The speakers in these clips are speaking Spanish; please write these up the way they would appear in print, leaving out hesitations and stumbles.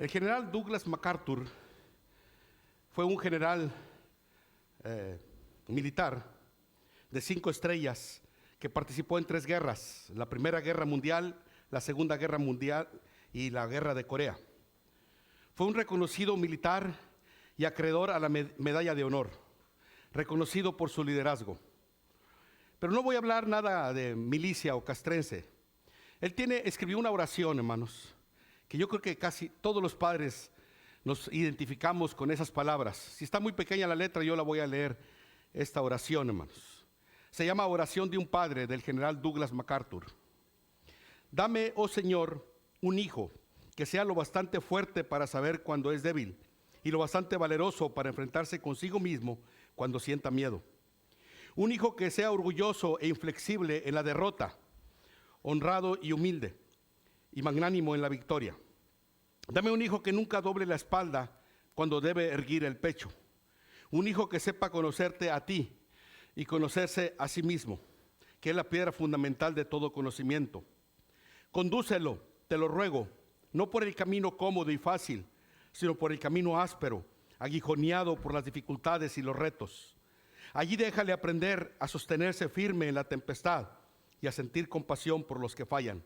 El general Douglas MacArthur fue un general militar de 5 estrellas que participó en 3 guerras: la Primera Guerra Mundial, la Segunda Guerra Mundial y la Guerra de Corea. Fue un reconocido militar y acreedor a la Medalla de Honor, reconocido por su liderazgo. Pero no voy a hablar nada de milicia o castrense. Él escribió una oración, hermanos, que yo creo que casi todos los padres nos identificamos con esas palabras. Si está muy pequeña la letra, yo la voy a leer, esta oración, hermanos. Se llama Oración de un Padre, del general Douglas MacArthur. Dame, oh Señor, un hijo que sea lo bastante fuerte para saber cuando es débil y lo bastante valeroso para enfrentarse consigo mismo cuando sienta miedo. Un hijo que sea orgulloso e inflexible en la derrota, honrado y humilde, y magnánimo en la victoria. Dame un hijo que nunca doble la espalda cuando debe erguir el pecho. Un hijo que sepa conocerte a ti y conocerse a sí mismo, que es la piedra fundamental de todo conocimiento. Condúcelo, te lo ruego, no por el camino cómodo y fácil, sino por el camino áspero, aguijoneado por las dificultades y los retos. Allí déjale aprender a sostenerse firme en la tempestad y a sentir compasión por los que fallan.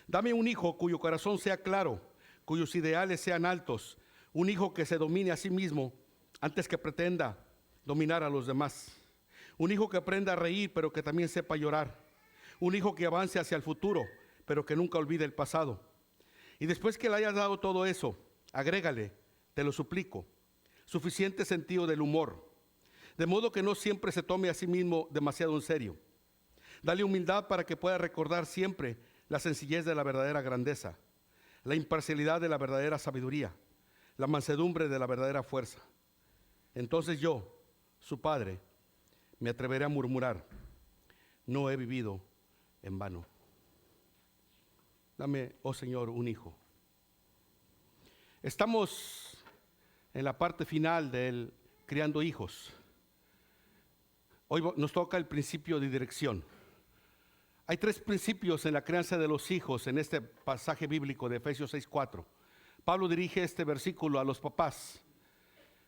Dame un hijo cuyo corazón sea claro, cuyos ideales sean altos, un hijo que se domine a sí mismo antes que pretenda dominar a los demás. Un hijo que aprenda a reír, pero que también sepa llorar. Un hijo que avance hacia el futuro, pero que nunca olvide el pasado. Y después que le hayas dado todo eso, agrégale, te lo suplico, suficiente sentido del humor, de modo que no siempre se tome a sí mismo demasiado en serio. Dale humildad para que pueda recordar siempre la sencillez de la verdadera grandeza, la imparcialidad de la verdadera sabiduría, la mansedumbre de la verdadera fuerza. Entonces yo, su padre, me atreveré a murmurar: no he vivido en vano. Dame, oh Señor, un hijo. Estamos en la parte final del criando hijos. Hoy nos toca el principio de dirección. Hay 3 principios en la crianza de los hijos en este pasaje bíblico de Efesios 6:4. Pablo dirige este versículo a los papás,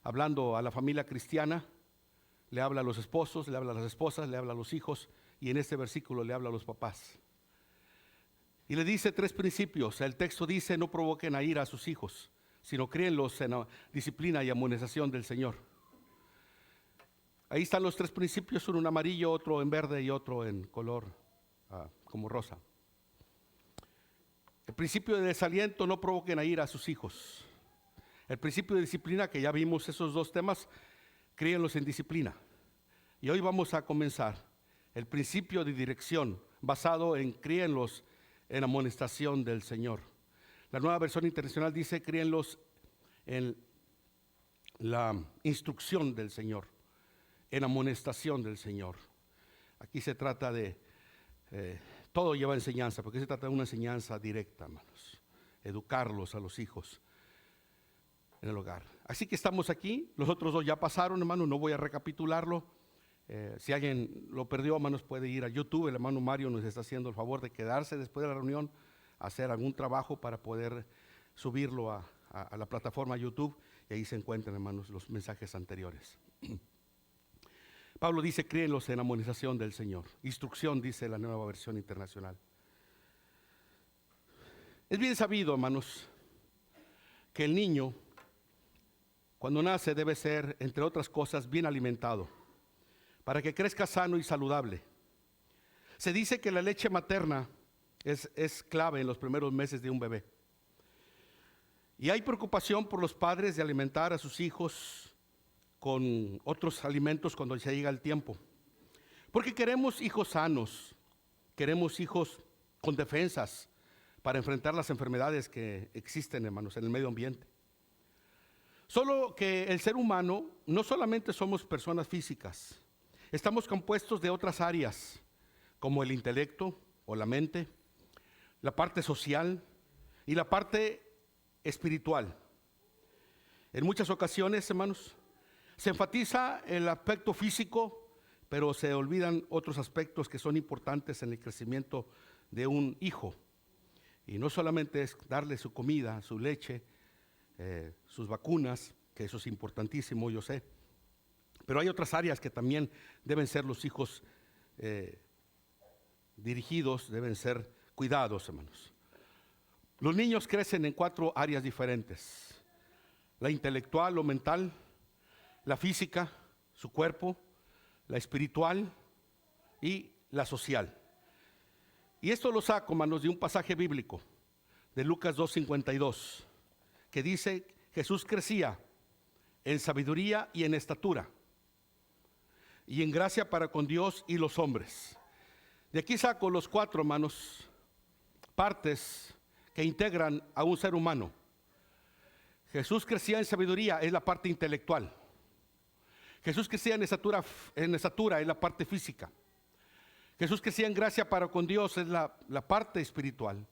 hablando a la familia cristiana. Le habla a los esposos, le habla a las esposas, le habla a los hijos, y en este versículo le habla a los papás. Y le dice 3 principios. El texto dice: no provoquen a ira a sus hijos, sino críenlos en la disciplina y amonestación del Señor. Ahí están los 3 principios, uno en amarillo, otro en verde y otro en color como rosa. El principio de desaliento: no provoquen a ira a sus hijos. El principio de disciplina, que ya vimos esos 2 temas, críenlos en disciplina. Y hoy vamos a comenzar el principio de dirección, basado en críenlos en amonestación del Señor. La Nueva Versión Internacional dice: críenlos en la instrucción del Señor, en amonestación del Señor. Aquí se trata de todo lleva enseñanza, porque se trata de una enseñanza directa, hermanos. Educarlos a los hijos en el hogar. Así que estamos aquí. Los otros 2 ya pasaron, hermanos, no voy a recapitularlo. Si alguien lo perdió, hermanos, puede ir a YouTube. El hermano Mario nos está haciendo el favor de quedarse después de la reunión, hacer algún trabajo para poder subirlo a la plataforma YouTube, y ahí se encuentran, hermanos, los mensajes anteriores. Pablo dice: críenlos en amonestación del Señor. Instrucción, dice la Nueva Versión Internacional. Es bien sabido, hermanos, que el niño, cuando nace, debe ser, entre otras cosas, bien alimentado, para que crezca sano y saludable. Se dice que la leche materna es clave en los primeros meses de un bebé. Y hay preocupación por los padres de alimentar a sus hijos con otros alimentos cuando se llega el tiempo. Porque queremos hijos sanos, queremos hijos con defensas para enfrentar las enfermedades que existen, hermanos, en el medio ambiente. Solo que el ser humano no solamente somos personas físicas, estamos compuestos de otras áreas, como el intelecto o la mente, la parte social y la parte espiritual. En muchas ocasiones, hermanos, se enfatiza el aspecto físico, pero se olvidan otros aspectos que son importantes en el crecimiento de un hijo. Y no solamente es darle su comida, su leche, sus vacunas, que eso es importantísimo, yo sé. Pero hay otras áreas que también deben ser los hijos dirigidos, deben ser cuidados, hermanos. Los niños crecen en 4 áreas diferentes: la intelectual o mental, la física, su cuerpo, la espiritual y la social. Y esto lo saco, hermanos, de un pasaje bíblico de Lucas 2:52, que dice: Jesús crecía en sabiduría y en estatura y en gracia para con Dios y los hombres. De aquí saco los 4, hermanos, partes que integran a un ser humano. Jesús crecía en sabiduría, es la parte intelectual. Jesús crecía en estatura, es la parte física. Jesús crecía en gracia para con Dios, es la parte espiritual.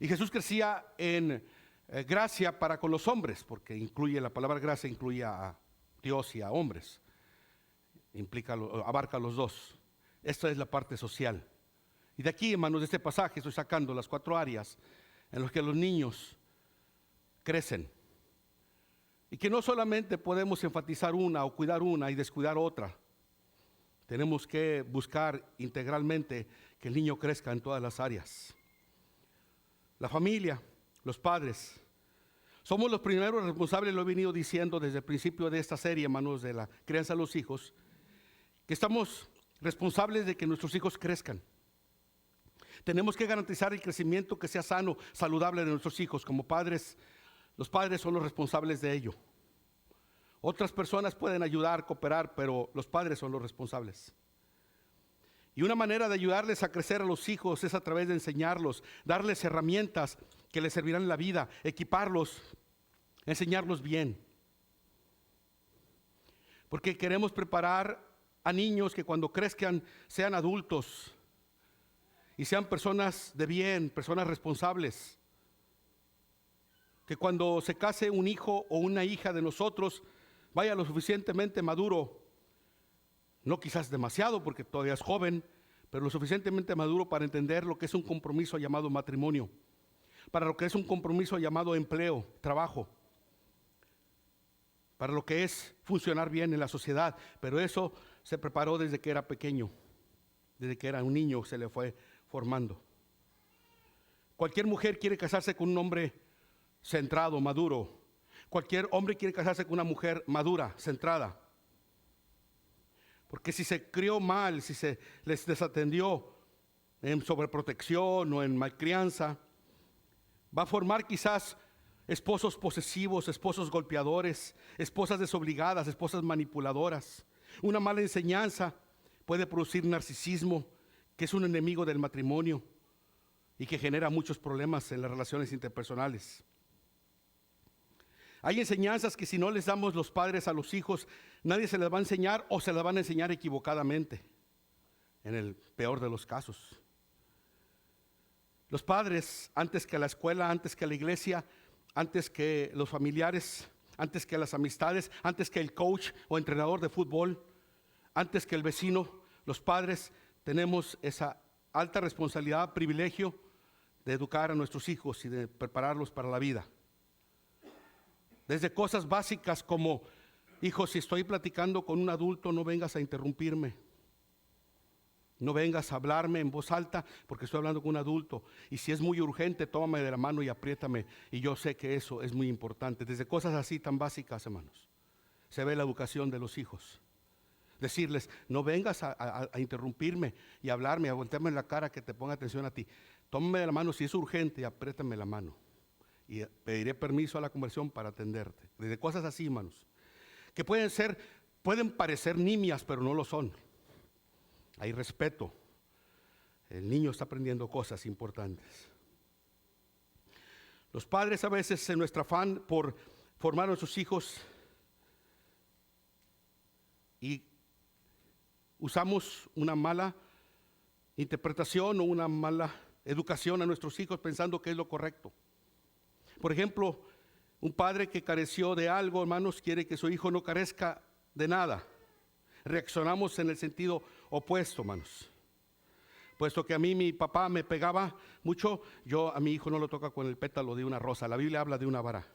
Y Jesús crecía en gracia para con los hombres, porque incluye, la palabra gracia incluye a Dios y a hombres. Abarca los dos. Esta es la parte social. Y de aquí, hermanos, de este pasaje estoy sacando las 4 áreas en las que los niños crecen. Y que no solamente podemos enfatizar una o cuidar una y descuidar otra. Tenemos que buscar integralmente que el niño crezca en todas las áreas. La familia, los padres, somos los primeros responsables, lo he venido diciendo desde el principio de esta serie, hermanos, de la crianza de los hijos, que estamos responsables de que nuestros hijos crezcan. Tenemos que garantizar el crecimiento que sea sano, saludable de nuestros hijos. Como padres, los padres son los responsables de ello. Otras personas pueden ayudar, cooperar, pero los padres son los responsables. Y una manera de ayudarles a crecer a los hijos es a través de enseñarlos, darles herramientas que les servirán en la vida, equiparlos, enseñarlos bien. Porque queremos preparar a niños que cuando crezcan sean adultos y sean personas de bien, personas responsables. Que cuando se case un hijo o una hija de nosotros vaya lo suficientemente maduro, no quizás demasiado porque todavía es joven, pero lo suficientemente maduro para entender lo que es un compromiso llamado matrimonio, para lo que es un compromiso llamado empleo, trabajo, para lo que es funcionar bien en la sociedad. Pero eso se preparó desde que era pequeño, desde que era un niño se le fue formando. Cualquier mujer quiere casarse con un hombre centrado, maduro. Cualquier hombre quiere casarse con una mujer madura, centrada. Porque si se crió mal, si se les desatendió en sobreprotección o en malcrianza, va a formar quizás esposos posesivos, esposos golpeadores, esposas desobligadas, esposas manipuladoras. Una mala enseñanza puede producir narcisismo, que es un enemigo del matrimonio y que genera muchos problemas en las relaciones interpersonales. Hay enseñanzas que si no les damos los padres a los hijos, nadie se les va a enseñar o se las van a enseñar equivocadamente, en el peor de los casos. Los padres, antes que la escuela, antes que la iglesia, antes que los familiares, antes que las amistades, antes que el coach o entrenador de fútbol, antes que el vecino, los padres tenemos esa alta responsabilidad, privilegio de educar a nuestros hijos y de prepararlos para la vida. Desde cosas básicas como: hijo, si estoy platicando con un adulto, no vengas a interrumpirme. No vengas a hablarme en voz alta porque estoy hablando con un adulto. Y si es muy urgente, tómame de la mano y apriétame. Y yo sé que eso es muy importante. Desde cosas así tan básicas, hermanos, se ve la educación de los hijos. Decirles: no vengas a interrumpirme y hablarme, a voltearme en la cara, que te ponga atención a ti. Tómame de la mano, si es urgente, y apriétame la mano. Y pediré permiso a la conversión para atenderte. Desde cosas así, hermanos, que pueden parecer nimias, pero no lo son. Hay respeto. El niño está aprendiendo cosas importantes. Los padres, a veces, en nuestro afán por formar a nuestros hijos, y usamos una mala interpretación o una mala educación a nuestros hijos pensando que es lo correcto. Por ejemplo, un padre que careció de algo, hermanos, quiere que su hijo no carezca de nada. Reaccionamos en el sentido opuesto, hermanos. Puesto que a mí mi papá me pegaba mucho, yo a mi hijo no lo toca con el pétalo de una rosa. La Biblia habla de una vara.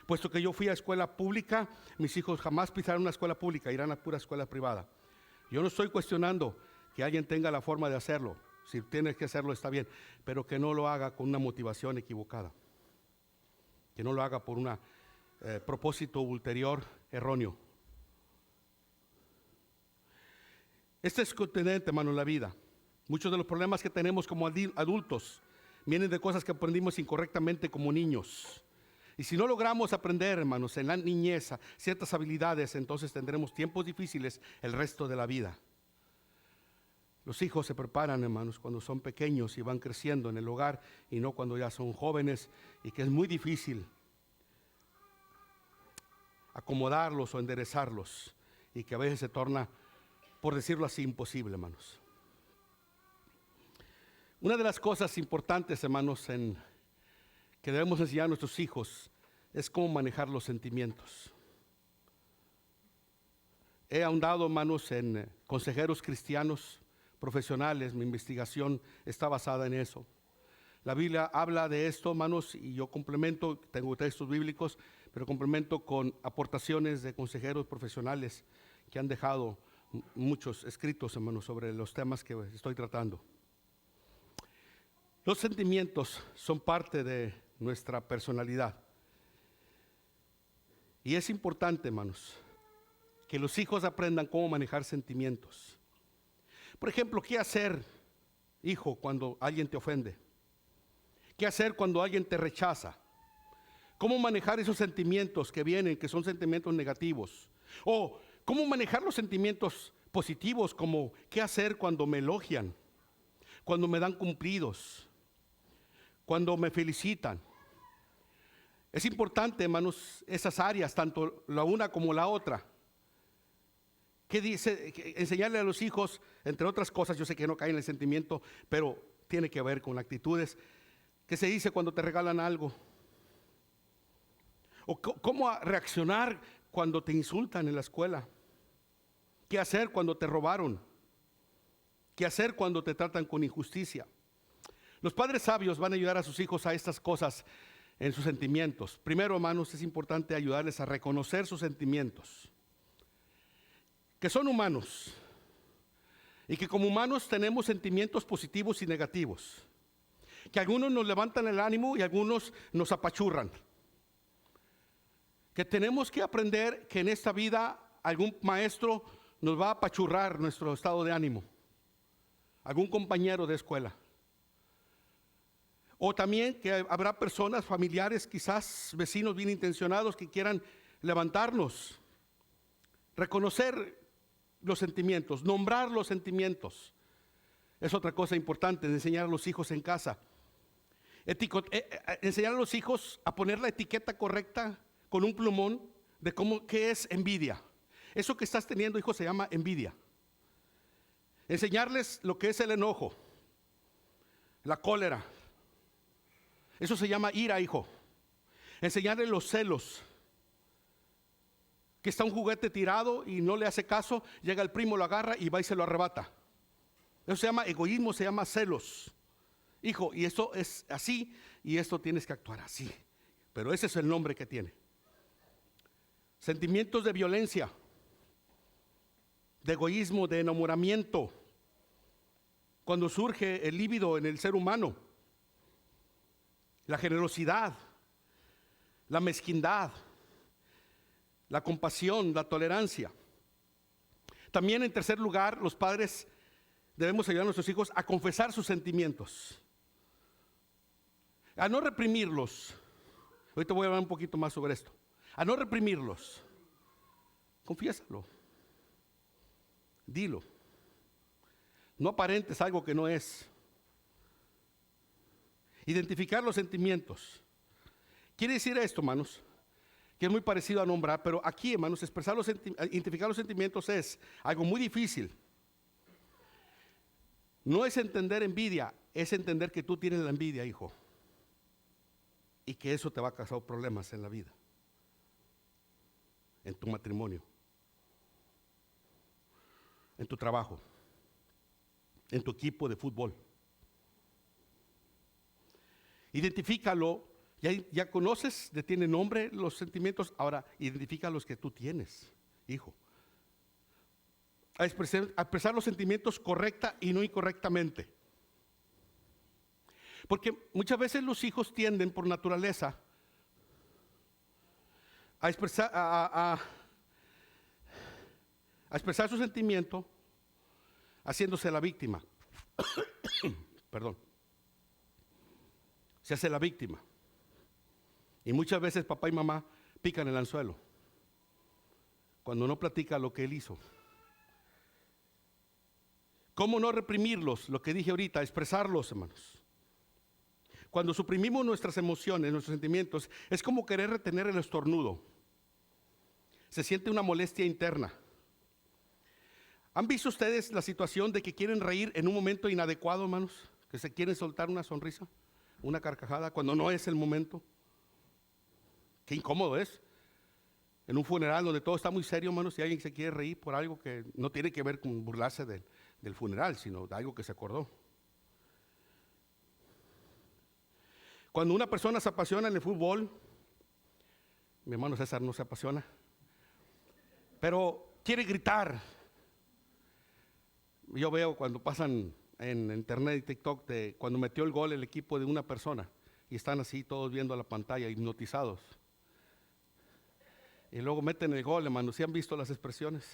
Puesto que yo fui a escuela pública, mis hijos jamás pisaron una escuela pública, irán a pura escuela privada. Yo no estoy cuestionando que alguien tenga la forma de hacerlo. Si tienes que hacerlo está bien, pero que no lo haga con una motivación equivocada. Que no lo haga por un propósito ulterior erróneo. Este es continente, hermano, en la vida. Muchos de los problemas que tenemos como adultos vienen de cosas que aprendimos incorrectamente como niños. Y si no logramos aprender, hermanos, en la niñez ciertas habilidades, entonces tendremos tiempos difíciles el resto de la vida. Los hijos se preparan, hermanos, cuando son pequeños y van creciendo en el hogar y no cuando ya son jóvenes, y que es muy difícil acomodarlos o enderezarlos, y que a veces se torna, por decirlo así, imposible, hermanos. Una de las cosas importantes, hermanos, que debemos enseñar a nuestros hijos es cómo manejar los sentimientos. He ahondado, hermanos, en consejeros cristianos profesionales. Mi investigación está basada en eso. La Biblia habla de esto, hermanos, y yo complemento, tengo textos bíblicos, pero complemento con aportaciones de consejeros profesionales que han dejado muchos escritos, hermanos, sobre los temas que estoy tratando. Los sentimientos son parte de nuestra personalidad. Y es importante, hermanos, que los hijos aprendan cómo manejar sentimientos. Por ejemplo, ¿qué hacer, hijo, cuando alguien te ofende? ¿Qué hacer cuando alguien te rechaza? ¿Cómo manejar esos sentimientos que vienen, que son sentimientos negativos? O ¿cómo manejar los sentimientos positivos, como qué hacer cuando me elogian, cuando me dan cumplidos, cuando me felicitan? Es importante, hermanos, esas áreas, tanto la una como la otra. ¿Qué dice? Enseñarle a los hijos, entre otras cosas, yo sé que no cae en el sentimiento, pero tiene que ver con actitudes. ¿Qué se dice cuando te regalan algo? ¿O cómo reaccionar cuando te insultan en la escuela? ¿Qué hacer cuando te robaron? ¿Qué hacer cuando te tratan con injusticia? Los padres sabios van a ayudar a sus hijos a estas cosas en sus sentimientos. Primero, hermanos, es importante ayudarles a reconocer sus sentimientos, que son humanos, y que como humanos tenemos sentimientos positivos y negativos, que algunos nos levantan el ánimo y algunos nos apachurran, que tenemos que aprender que en esta vida algún maestro nos va a apachurrar nuestro estado de ánimo, algún compañero de escuela. O también que habrá personas, familiares, quizás vecinos bien intencionados, que quieran levantarnos. Reconocer los sentimientos, nombrar los sentimientos, es otra cosa importante de enseñar a los hijos en casa. Enseñar a los hijos a poner la etiqueta correcta con un plumón de qué es envidia. Eso que estás teniendo, hijo, se llama envidia. Enseñarles lo que es el enojo, la cólera. Eso se llama ira, hijo. Enseñarle los celos. Que está un juguete tirado y no le hace caso, llega el primo, lo agarra y va y se lo arrebata. Eso se llama egoísmo, se llama celos. Hijo, y esto es así y esto tienes que actuar así. Pero ese es el nombre que tiene. Sentimientos de violencia, de egoísmo, de enamoramiento. Cuando surge el líbido en el ser humano. La generosidad, la mezquindad, la compasión, la tolerancia. También, en tercer lugar, los padres debemos ayudar a nuestros hijos a confesar sus sentimientos, a no reprimirlos. Ahorita voy a hablar un poquito más sobre esto. A no reprimirlos. Confiésalo. Dilo. No aparentes algo que no es. Identificar los sentimientos. Quiere decir esto, hermanos, que es muy parecido a nombrar, pero aquí, hermanos, identificar los sentimientos es algo muy difícil. No es entender envidia, es entender que tú tienes la envidia, hijo, y que eso te va a causar problemas en la vida, en tu matrimonio, en tu trabajo. en tu equipo de fútbol. Identifícalo, ya conoces, tiene nombre los sentimientos, ahora identifica los que tú tienes, hijo. A expresar los sentimientos correcta y no incorrectamente. Porque muchas veces los hijos tienden por naturaleza a expresar, a expresar su sentimiento haciéndose la víctima. Perdón. Se hace la víctima. Y muchas veces papá y mamá pican el anzuelo cuando no platica lo que él hizo. ¿Cómo no reprimirlos? Lo que dije ahorita, expresarlos, hermanos. Cuando suprimimos nuestras emociones, nuestros sentimientos, es como querer retener el estornudo. Se siente una molestia interna. ¿Han visto ustedes la situación de que quieren reír en un momento inadecuado, hermanos? Que se quieren soltar una sonrisa, una carcajada, cuando no es el momento. Qué incómodo es. En un funeral donde todo está muy serio, hermanos, si alguien se quiere reír por algo que no tiene que ver con burlarse del funeral, sino de algo que se acordó. Cuando una persona se apasiona en el fútbol, mi hermano César no se apasiona, pero quiere gritar. Yo veo cuando pasan en internet y TikTok cuando metió el gol el equipo de una persona y están así todos viendo la pantalla hipnotizados. Y luego meten el gol, hermano. ¿Sí han visto las expresiones?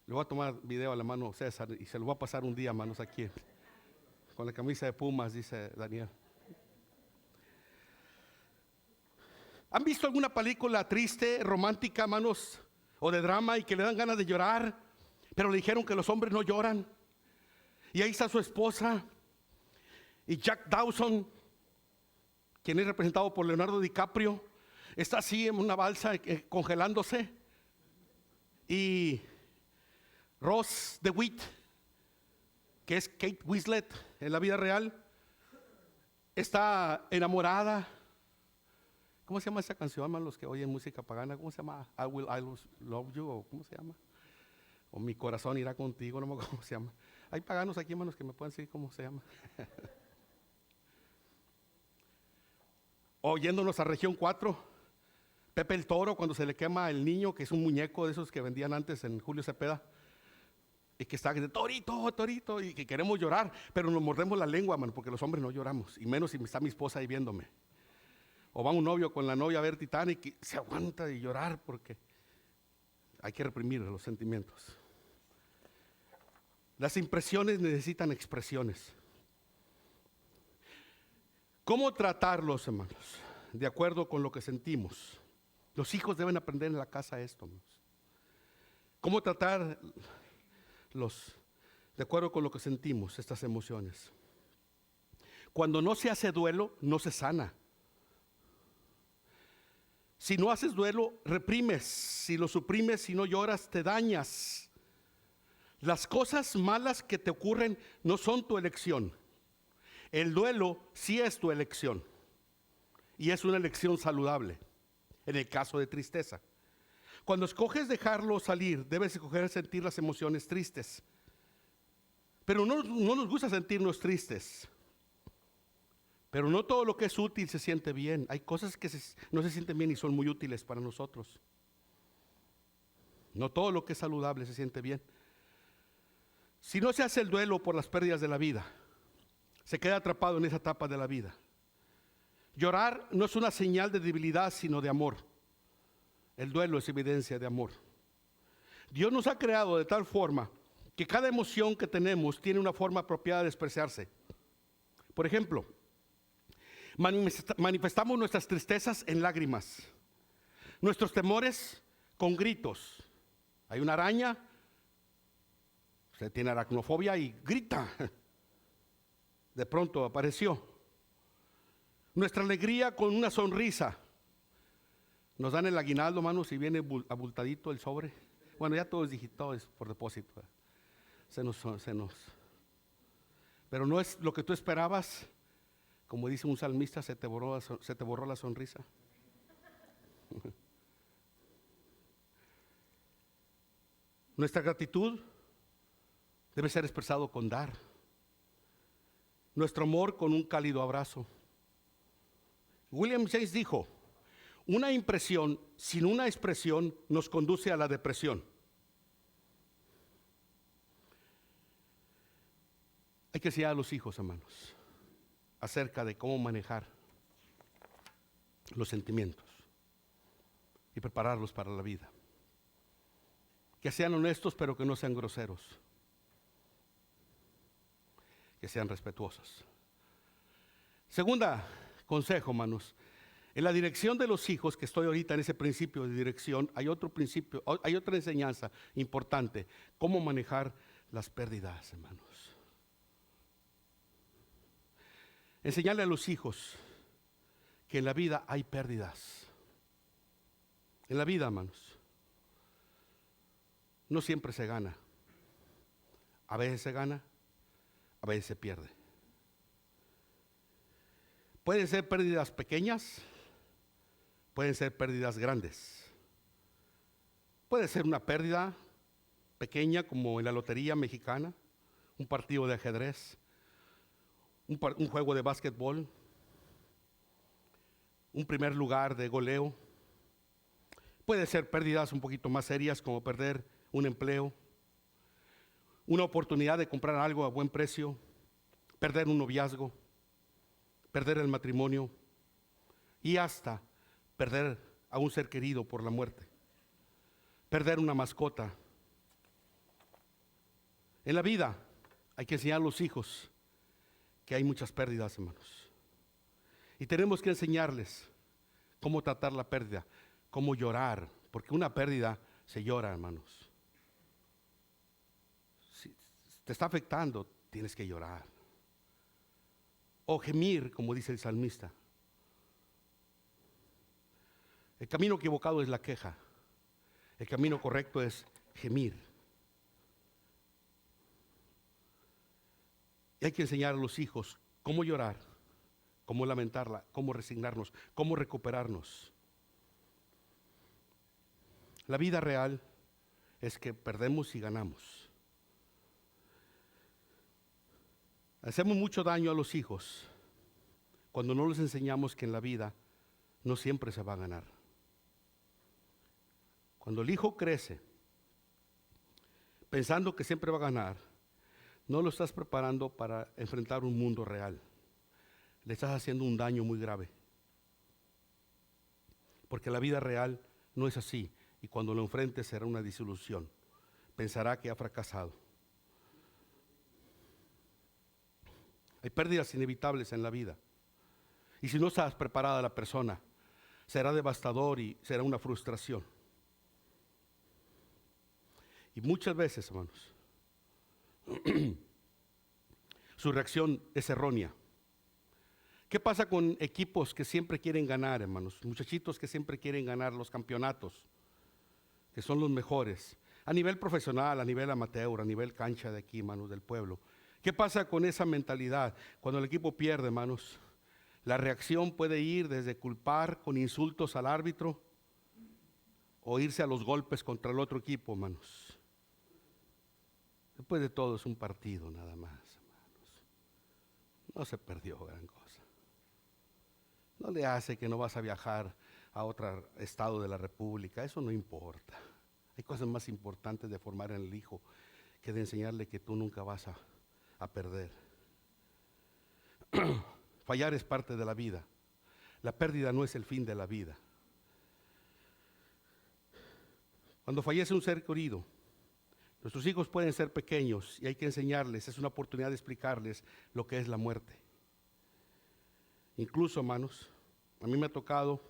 Le voy a tomar video al hermano César y se lo voy a pasar un día, hermanos, aquí. Con la camisa de Pumas, dice Daniel. ¿Han visto alguna película triste, romántica, hermanos, o de drama y que le dan ganas de llorar? Pero le dijeron que los hombres no lloran. Y ahí está su esposa y Jack Dawson, quien es representado por Leonardo DiCaprio, está así en una balsa congelándose. Y Rose DeWitt, que es Kate Winslet en la vida real, está enamorada. ¿Cómo se llama esa canción, hermanos, los que oyen música pagana? ¿Cómo se llama? I Will Love You, o ¿cómo se llama? O Mi Corazón Irá Contigo, no me acuerdo cómo se llama. Hay paganos aquí, hermanos, que me pueden decir cómo se llama. Oyéndonos a Región 4, Pepe el Toro, cuando se le quema el niño, que es un muñeco de esos que vendían antes en Julio Cepeda, y que está torito, torito, y que queremos llorar, pero nos mordemos la lengua, hermano, porque los hombres no lloramos, y menos si está mi esposa ahí viéndome. O va un novio con la novia a ver Titanic y se aguanta de llorar porque hay que reprimir los sentimientos. Las impresiones necesitan expresiones. ¿Cómo tratarlos, hermanos? De acuerdo con lo que sentimos. Los hijos deben aprender en la casa esto, hermanos. ¿Cómo tratarlos de acuerdo con lo que sentimos, estas emociones? Cuando no se hace duelo, no se sana. Si no haces duelo, reprimes. Si lo suprimes, si no lloras, te dañas. Las cosas malas que te ocurren no son tu elección. El duelo sí es tu elección. Y es una elección saludable, en el caso de tristeza. Cuando escoges dejarlo salir, debes escoger sentir las emociones tristes. Pero no nos gusta sentirnos tristes. Pero no todo lo que es útil se siente bien. Hay cosas que no se sienten bien y son muy útiles para nosotros. No todo lo que es saludable se siente bien. Si no se hace el duelo por las pérdidas de la vida, se queda atrapado en esa etapa de la vida. Llorar no es una señal de debilidad, sino de amor. El duelo es evidencia de amor. Dios nos ha creado de tal forma que cada emoción que tenemos tiene una forma apropiada de expresarse. Por ejemplo, manifestamos nuestras tristezas en lágrimas, nuestros temores con gritos. Hay una araña, usted tiene aracnofobia y grita. De pronto apareció. Nuestra alegría con una sonrisa. Nos dan el aguinaldo, hermanos, y viene abultadito el sobre. Bueno, ya todo es digital, es por depósito. Pero no es lo que tú esperabas. Como dice un salmista, se te borró la sonrisa. Nuestra gratitud Debe ser expresado con dar. Nuestro amor con un cálido abrazo. William James dijo, una impresión sin una expresión nos conduce a la depresión. Hay que enseñar a los hijos, hermanos, acerca de cómo manejar los sentimientos y prepararlos para la vida. Que sean honestos, pero que no sean groseros. Que sean respetuosos. Segunda consejo, hermanos. En la dirección de los hijos, que estoy ahorita en ese principio de dirección, hay otro principio, hay otra enseñanza importante. Cómo manejar las pérdidas, hermanos. Enseñarle a los hijos que en la vida hay pérdidas. En la vida, hermanos, no siempre se gana. A veces se gana, a veces se pierde. Pueden ser pérdidas pequeñas, pueden ser pérdidas grandes. Puede ser una pérdida pequeña como en la lotería mexicana, un partido de ajedrez, un juego de básquetbol, un primer lugar de goleo. Puede ser pérdidas un poquito más serias como perder un empleo, una oportunidad de comprar algo a buen precio, perder un noviazgo, perder el matrimonio y hasta perder a un ser querido por la muerte, perder una mascota. En la vida hay que enseñar a los hijos que hay muchas pérdidas, hermanos. Y tenemos que enseñarles cómo tratar la pérdida, cómo llorar, porque una pérdida se llora, hermanos. Si te está afectando, tienes que llorar. O gemir, como dice el salmista. El camino equivocado es la queja. El camino correcto es gemir. Y hay que enseñar a los hijos cómo llorar, cómo lamentarla, cómo resignarnos, cómo recuperarnos. La vida real es que perdemos y ganamos. Hacemos mucho daño a los hijos cuando no les enseñamos que en la vida no siempre se va a ganar. Cuando el hijo crece pensando que siempre va a ganar, no lo estás preparando para enfrentar un mundo real. Le estás haciendo un daño muy grave. Porque la vida real no es así. Y cuando lo enfrentes será una desilusión. Pensará que ha fracasado. Hay pérdidas inevitables en la vida. Y si no estás preparada la persona, será devastador y será una frustración. Y muchas veces, hermanos, su reacción es errónea. ¿Qué pasa con equipos que siempre quieren ganar, hermanos? Muchachitos que siempre quieren ganar los campeonatos, que son los mejores, a nivel profesional, a nivel amateur, a nivel cancha de aquí, hermanos, del pueblo. ¿Qué pasa con esa mentalidad? Cuando el equipo pierde, hermanos, la reacción puede ir desde culpar con insultos al árbitro o irse a los golpes contra el otro equipo, hermanos. Después de todo es un partido nada más, hermanos. No se perdió gran cosa. No le hace que no vas a viajar a otro estado de la República, eso no importa. Hay cosas más importantes de formar en el hijo que de enseñarle que tú nunca vas a perder. Fallar es parte de la vida. La pérdida no es el fin de la vida. Cuando fallece un ser querido, nuestros hijos pueden ser pequeños y hay que enseñarles, es una oportunidad de explicarles lo que es la muerte. Incluso, hermanos, a mí me ha tocado,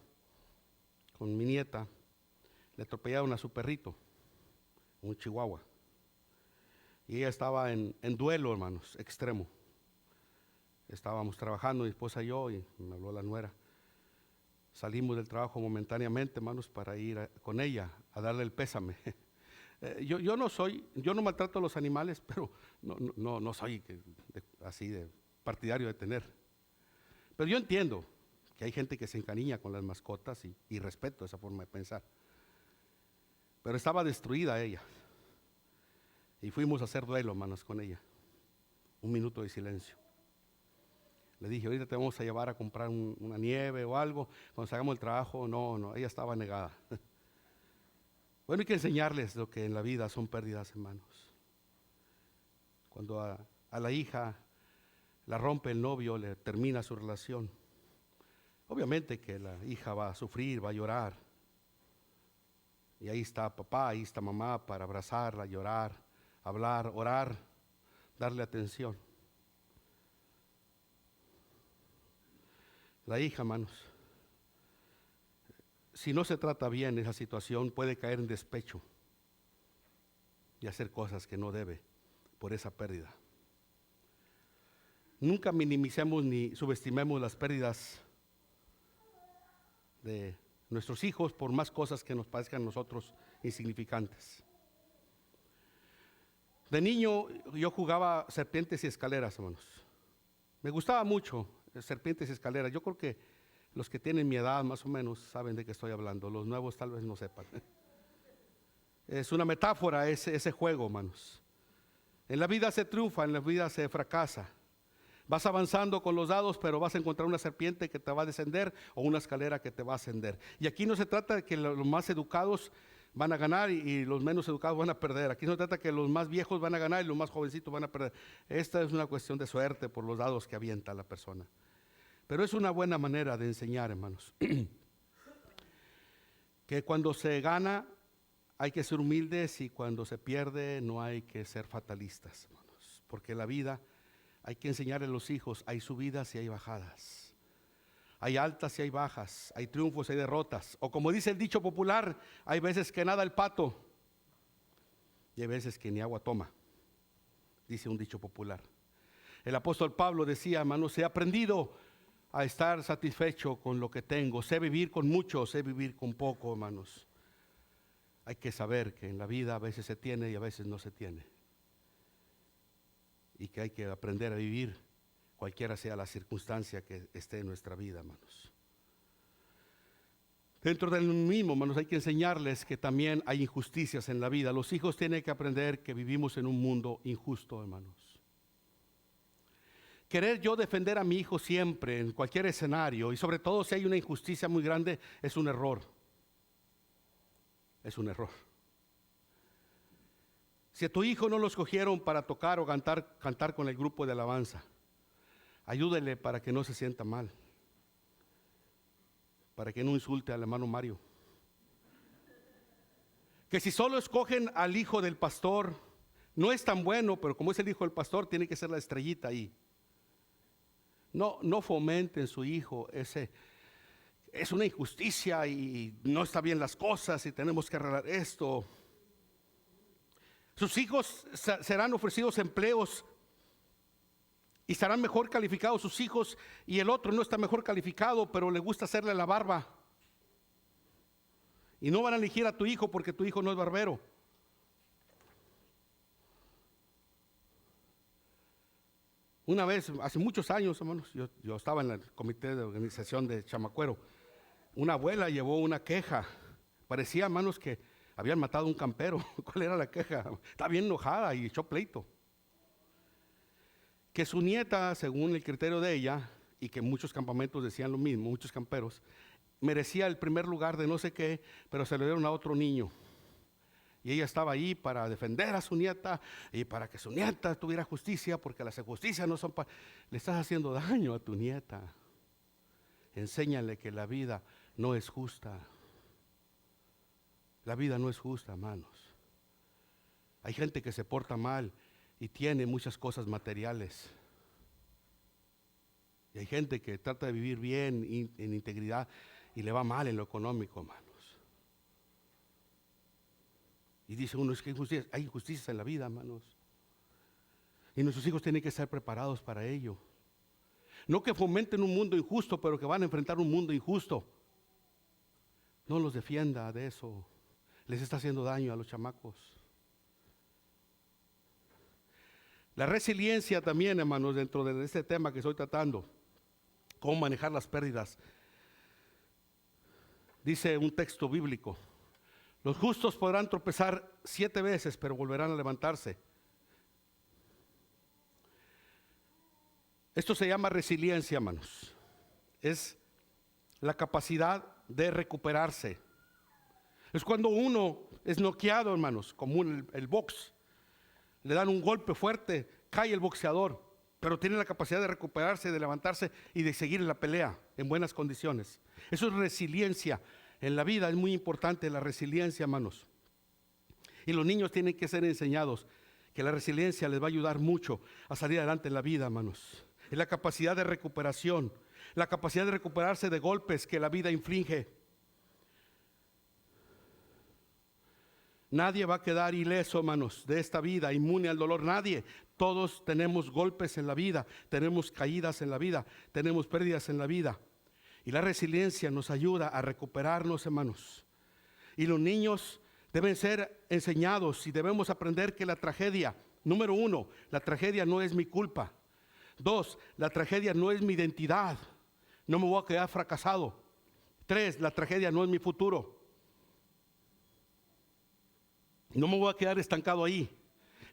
con mi nieta, le atropellaron a su perrito, un chihuahua. Y ella estaba en duelo, hermanos, extremo. Estábamos trabajando, mi esposa y yo, y me habló la nuera. Salimos del trabajo momentáneamente, hermanos, para ir con ella a darle el pésame. Yo no maltrato a los animales, pero no soy así de partidario de tener. Pero yo entiendo que hay gente que se encariña con las mascotas y respeto esa forma de pensar. Pero estaba destruida ella. Y fuimos a hacer duelo, hermanos, con ella. Un minuto de silencio. Le dije, ahorita te vamos a llevar a comprar una nieve o algo. Cuando hagamos el trabajo, no, ella estaba negada. Bueno, hay que enseñarles lo que en la vida son pérdidas, hermanos. Cuando a la hija la rompe el novio, le termina su relación. Obviamente que la hija va a sufrir, va a llorar. Y ahí está papá, ahí está mamá para abrazarla, llorar, hablar, orar, darle atención. La hija, hermanos, si no se trata bien esa situación, puede caer en despecho y hacer cosas que no debe por esa pérdida. Nunca minimicemos ni subestimemos las pérdidas de nuestros hijos por más cosas que nos parezcan a nosotros insignificantes. De niño yo jugaba serpientes y escaleras, hermanos. Me gustaba mucho serpientes y escaleras. Yo creo que los que tienen mi edad más o menos saben de qué estoy hablando. Los nuevos tal vez no sepan. Es una metáfora ese juego, hermanos. En la vida se triunfa, en la vida se fracasa. Vas avanzando con los dados, pero vas a encontrar una serpiente que te va a descender o una escalera que te va a ascender. Y aquí no se trata de que los más educados van a ganar y los menos educados van a perder. Aquí no se trata de que los más viejos van a ganar y los más jovencitos van a perder. Esta es una cuestión de suerte por los dados que avienta la persona. Pero es una buena manera de enseñar, hermanos, que cuando se gana hay que ser humildes y cuando se pierde no hay que ser fatalistas, hermanos, porque la vida hay que enseñarle a los hijos, hay subidas y hay bajadas, hay altas y hay bajas, hay triunfos y hay derrotas, o como dice el dicho popular, hay veces que nada el pato y hay veces que ni agua toma, dice un dicho popular. El apóstol Pablo decía, hermanos, he aprendido a estar satisfecho con lo que tengo, sé vivir con mucho, sé vivir con poco, hermanos. Hay que saber que en la vida a veces se tiene y a veces no se tiene. Y que hay que aprender a vivir cualquiera sea la circunstancia que esté en nuestra vida, hermanos. Dentro del mismo, hermanos, hay que enseñarles que también hay injusticias en la vida. Los hijos tienen que aprender que vivimos en un mundo injusto, hermanos. Querer yo defender a mi hijo siempre, en cualquier escenario, y sobre todo si hay una injusticia muy grande, es un error. Es un error. Si a tu hijo no lo escogieron para tocar o cantar con el grupo de alabanza, ayúdele para que no se sienta mal, para que no insulte al hermano Mario. Que si solo escogen al hijo del pastor, no es tan bueno, pero como es el hijo del pastor, tiene que ser la estrellita ahí. No fomenten su hijo, es una injusticia y no está bien las cosas y tenemos que arreglar esto. Sus hijos serán ofrecidos empleos y estarán mejor calificados sus hijos y el otro no está mejor calificado, pero le gusta hacerle la barba. Y no van a elegir a tu hijo porque tu hijo no es barbero. Una vez, hace muchos años, hermanos, yo estaba en el comité de organización de Chamacuero. Una abuela llevó una queja. Parecía, hermanos, que habían matado a un campero. ¿Cuál era la queja? Estaba bien enojada y echó pleito. Que su nieta, según el criterio de ella, y que muchos campamentos decían lo mismo, muchos camperos, merecía el primer lugar de no sé qué, pero se lo dieron a otro niño. Y ella estaba ahí para defender a su nieta y para que su nieta tuviera justicia, porque las injusticias no son para... Le estás haciendo daño a tu nieta. Enséñale que la vida no es justa. La vida no es justa, hermanos. Hay gente que se porta mal y tiene muchas cosas materiales. Y hay gente que trata de vivir bien, en integridad, y le va mal en lo económico, hermanos. Y dice uno, es que hay injusticias en la vida, hermanos. Y nuestros hijos tienen que estar preparados para ello. No que fomenten un mundo injusto, pero que van a enfrentar un mundo injusto. No los defienda de eso. Les está haciendo daño a los chamacos. La resiliencia también, hermanos, dentro de este tema que estoy tratando. Cómo manejar las pérdidas. Dice un texto bíblico. Los justos podrán tropezar 7 veces, pero volverán a levantarse. Esto se llama resiliencia, hermanos. Es la capacidad de recuperarse. Es cuando uno es noqueado, hermanos, como el box. Le dan un golpe fuerte, cae el boxeador, pero tiene la capacidad de recuperarse, de levantarse y de seguir en la pelea en buenas condiciones. Eso es resiliencia. En la vida es muy importante la resiliencia, hermanos. Y los niños tienen que ser enseñados que la resiliencia les va a ayudar mucho a salir adelante en la vida, hermanos. Es la capacidad de recuperación, la capacidad de recuperarse de golpes que la vida inflige. Nadie va a quedar ileso, hermanos, de esta vida, inmune al dolor. Nadie. Todos tenemos golpes en la vida, tenemos caídas en la vida, tenemos pérdidas en la vida. Y la resiliencia nos ayuda a recuperarnos, hermanos. Y los niños deben ser enseñados y debemos aprender que la tragedia, número 1, la tragedia no es mi culpa. 2, la tragedia no es mi identidad. No me voy a quedar fracasado. 3, la tragedia no es mi futuro. No me voy a quedar estancado ahí.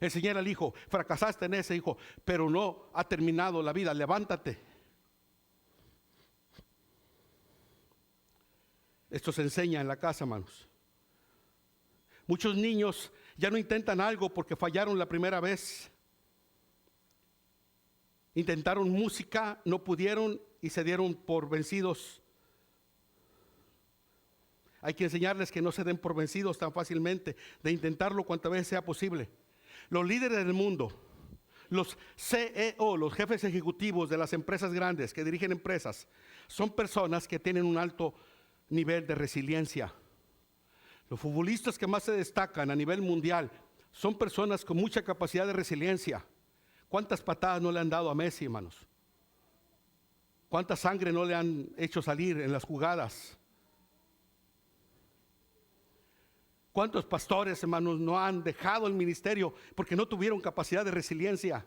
Enseñar al hijo, fracasaste en ese, hijo, pero no ha terminado la vida, levántate. Esto se enseña en la casa, hermanos. Muchos niños ya no intentan algo porque fallaron la primera vez. Intentaron música, no pudieron y se dieron por vencidos. Hay que enseñarles que no se den por vencidos tan fácilmente, de intentarlo cuantas veces sea posible. Los líderes del mundo, los CEO, los jefes ejecutivos de las empresas grandes que dirigen empresas, son personas que tienen un alto nivel de resiliencia. Los futbolistas que más se destacan a nivel mundial son personas con mucha capacidad de resiliencia. ¿Cuántas patadas no le han dado a Messi, hermanos? ¿Cuánta sangre no le han hecho salir en las jugadas? ¿Cuántos pastores, hermanos, no han dejado el ministerio porque no tuvieron capacidad de resiliencia?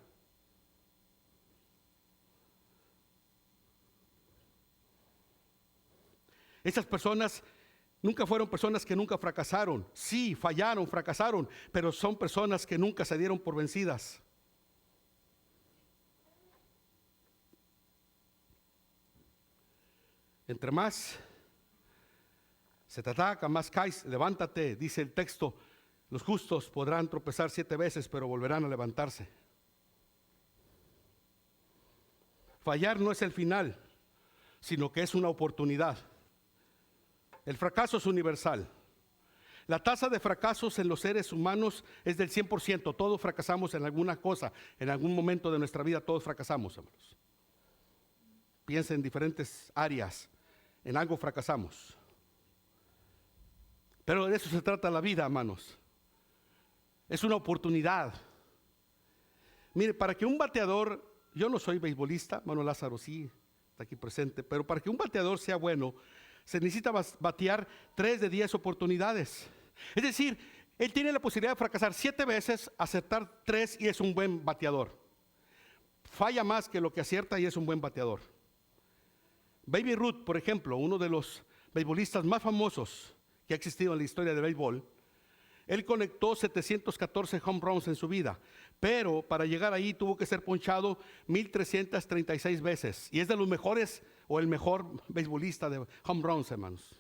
Esas personas nunca fueron personas que nunca fracasaron. Sí, fallaron, fracasaron, pero son personas que nunca se dieron por vencidas. Entre más se te ataca, más caes, levántate, dice el texto. Los justos podrán tropezar 7 veces, pero volverán a levantarse. Fallar no es el final, sino que es una oportunidad. El fracaso es universal. La tasa de fracasos en los seres humanos es del 100%. Todos fracasamos en alguna cosa, en algún momento de nuestra vida todos fracasamos, hermanos. Piensa en diferentes áreas, en algo fracasamos. Pero de eso se trata la vida, hermanos. Es una oportunidad. Mire, para que un bateador, yo no soy beisbolista, hermano Lázaro sí, está aquí presente, pero para que un bateador sea bueno, se necesita batear 3 de 10 oportunidades. Es decir, él tiene la posibilidad de fracasar 7 veces, acertar 3 y es un buen bateador. Falla más que lo que acierta y es un buen bateador. Baby Ruth, por ejemplo, uno de los beisbolistas más famosos que ha existido en la historia del béisbol, él conectó 714 home runs en su vida, pero para llegar ahí tuvo que ser ponchado 1,336 veces. Y es de los mejores o el mejor beisbolista de home runs, hermanos.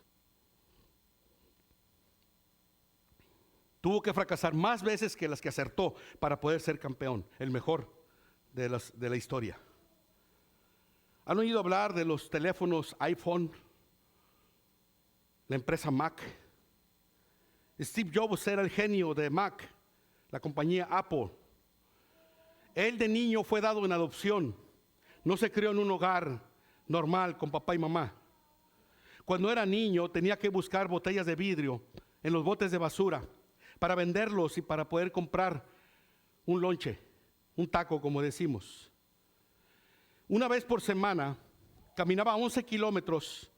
Tuvo que fracasar más veces que las que acertó para poder ser campeón, el mejor de la historia. ¿Han oído hablar de los teléfonos iPhone? La empresa Mac. Steve Jobs era el genio de Mac, la compañía Apple. Él de niño fue dado en adopción. No se crió en un hogar normal con papá y mamá. Cuando era niño tenía que buscar botellas de vidrio en los botes de basura para venderlos y para poder comprar un lonche, un taco como decimos. Una vez por semana caminaba 11 kilómetros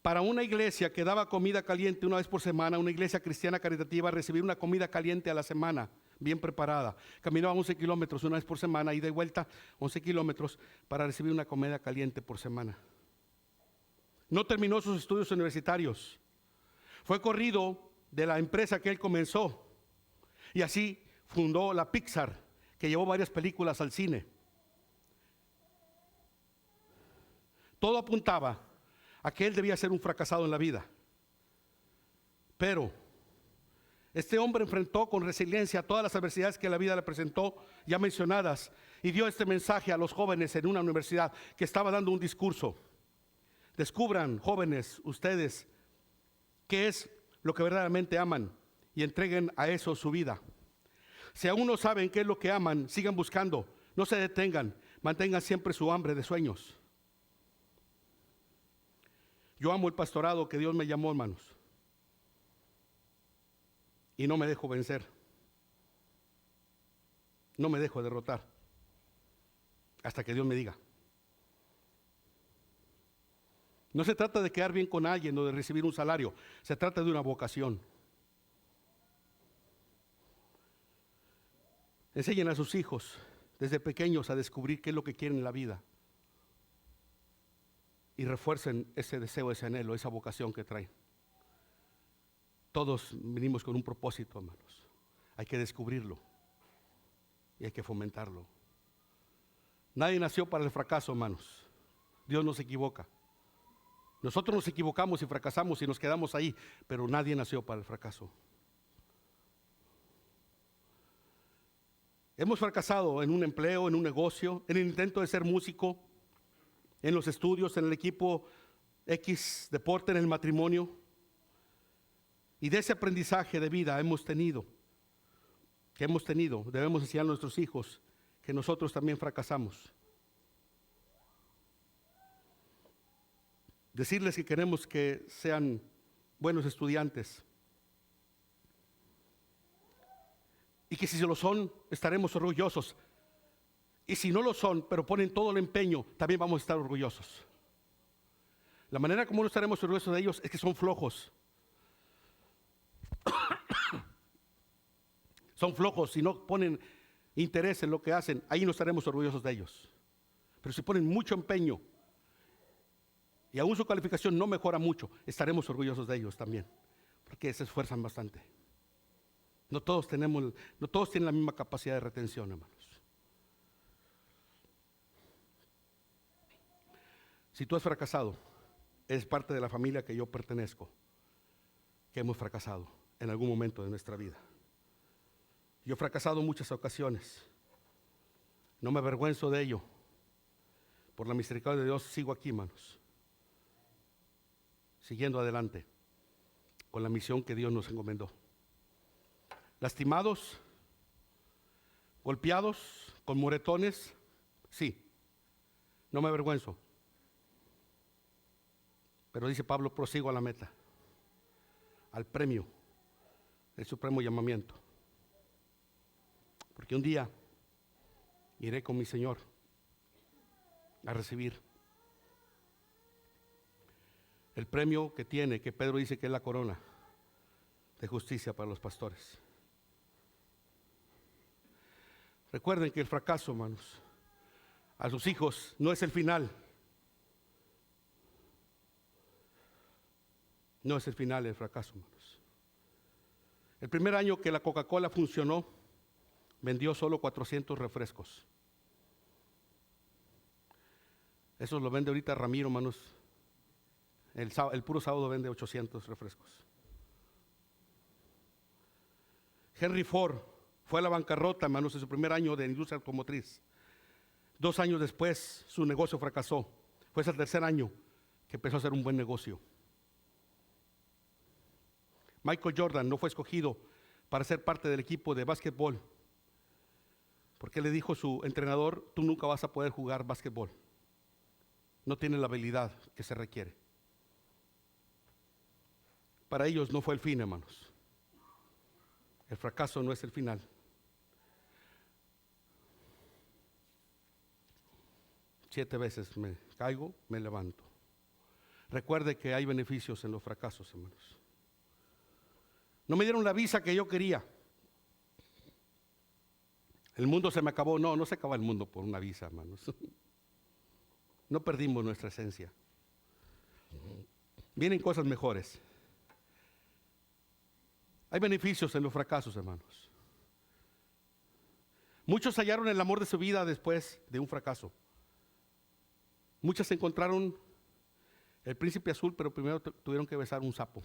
para una iglesia que daba comida caliente una vez por semana, una iglesia cristiana caritativa, recibir una comida caliente a la semana, bien preparada. Caminaba 11 kilómetros una vez por semana y de vuelta 11 kilómetros para recibir una comida caliente por semana. No terminó sus estudios universitarios. Fue corrido de la empresa que él comenzó. Y así fundó la Pixar, que llevó varias películas al cine. Todo apuntaba a que él debía ser un fracasado en la vida. Pero este hombre enfrentó con resiliencia todas las adversidades que la vida le presentó, ya mencionadas, y dio este mensaje a los jóvenes en una universidad que estaba dando un discurso. Descubran, jóvenes, ustedes, qué es lo que verdaderamente aman y entreguen a eso su vida. Si aún no saben qué es lo que aman, sigan buscando, no se detengan, mantengan siempre su hambre de sueños. Yo amo el pastorado que Dios me llamó, hermanos, y no me dejo vencer, no me dejo derrotar hasta que Dios me diga. No se trata de quedar bien con alguien o de recibir un salario, se trata de una vocación. Enseñen a sus hijos desde pequeños a descubrir qué es lo que quieren en la vida y refuercen ese deseo, ese anhelo, esa vocación que traen. Todos venimos con un propósito, hermanos. Hay que descubrirlo y hay que fomentarlo. Nadie nació para el fracaso, hermanos. Dios no se equivoca. Nosotros nos equivocamos y fracasamos y nos quedamos ahí, pero nadie nació para el fracaso. Hemos fracasado en un empleo, en un negocio, en el intento de ser músico, en los estudios, en el equipo X, deporte, en el matrimonio. Y de ese aprendizaje de vida que hemos tenido, debemos enseñar a nuestros hijos que nosotros también fracasamos. Decirles que queremos que sean buenos estudiantes. Y que si se lo son, estaremos orgullosos. Y si no lo son, pero ponen todo el empeño, también vamos a estar orgullosos. La manera como no estaremos orgullosos de ellos es que son flojos. Son flojos, si no ponen interés en lo que hacen, ahí no estaremos orgullosos de ellos. Pero si ponen mucho empeño y aún su calificación no mejora mucho, estaremos orgullosos de ellos también, porque se esfuerzan bastante. No todos tienen la misma capacidad de retención, hermanos. Si tú has fracasado, eres parte de la familia que yo pertenezco, que hemos fracasado en algún momento de nuestra vida. Yo he fracasado en muchas ocasiones. No me avergüenzo de ello. Por la misericordia de Dios sigo aquí, hermanos, siguiendo adelante con la misión que Dios nos encomendó. Lastimados, golpeados, con moretones, sí, no me avergüenzo. Pero dice Pablo, prosigo a la meta, al premio del supremo llamamiento. Porque un día iré con mi Señor a recibir el premio que tiene, que Pedro dice que es la corona de justicia para los pastores. Recuerden que el fracaso, hermanos, a sus hijos no es el final. No es el final del fracaso, hermanos. El primer año que la Coca-Cola funcionó, vendió solo 400 refrescos. Eso lo vende ahorita Ramiro, hermanos. El puro sábado vende 800 refrescos. Henry Ford fue a la bancarrota, hermanos, en su primer año de industria automotriz. 2 años después, su negocio fracasó. Fue ese el tercer año que empezó a hacer un buen negocio. Michael Jordan no fue escogido para ser parte del equipo de básquetbol, porque le dijo su entrenador, tú nunca vas a poder jugar básquetbol. No tienes la habilidad que se requiere. Para ellos no fue el fin, hermanos. El fracaso no es el final. Siete veces me caigo, me levanto. Recuerde que hay beneficios en los fracasos, hermanos. No me dieron la visa que yo quería. El mundo se me acabó. No, no se acaba el mundo por una visa, hermanos. No perdimos nuestra esencia. Vienen cosas mejores. Hay beneficios en los fracasos, hermanos. Muchos hallaron el amor de su vida después de un fracaso. Muchas encontraron el príncipe azul, pero primero tuvieron que besar un sapo.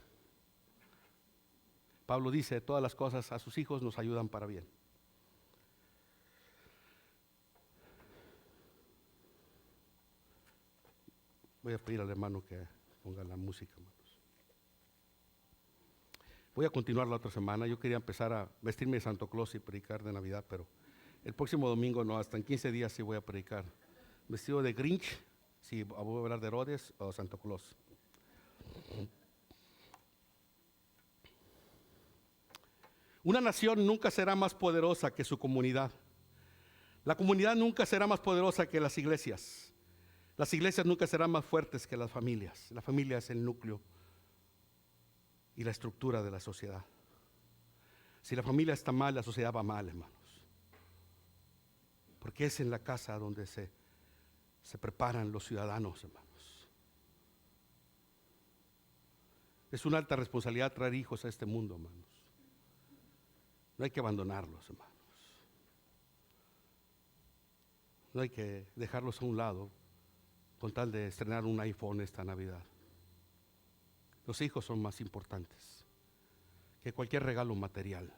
Pablo dice, todas las cosas a sus hijos nos ayudan para bien. Voy a pedir al hermano que ponga la música, hermanos. Voy a continuar la otra semana. Yo quería empezar a vestirme de Santo Claus y predicar de Navidad, pero el próximo domingo no, hasta en 15 días sí voy a predicar. Vestido de Grinch, sí, voy a hablar de Herodes o Santo Claus. Una nación nunca será más poderosa que su comunidad. La comunidad nunca será más poderosa que las iglesias. Las iglesias nunca serán más fuertes que las familias. La familia es el núcleo y la estructura de la sociedad. Si la familia está mal, la sociedad va mal, hermanos. Porque es en la casa donde se preparan los ciudadanos, hermanos. Es una alta responsabilidad traer hijos a este mundo, hermanos. No hay que abandonarlos, hermanos. No hay que dejarlos a un lado con tal de estrenar un iPhone esta Navidad. Los hijos son más importantes que cualquier regalo material.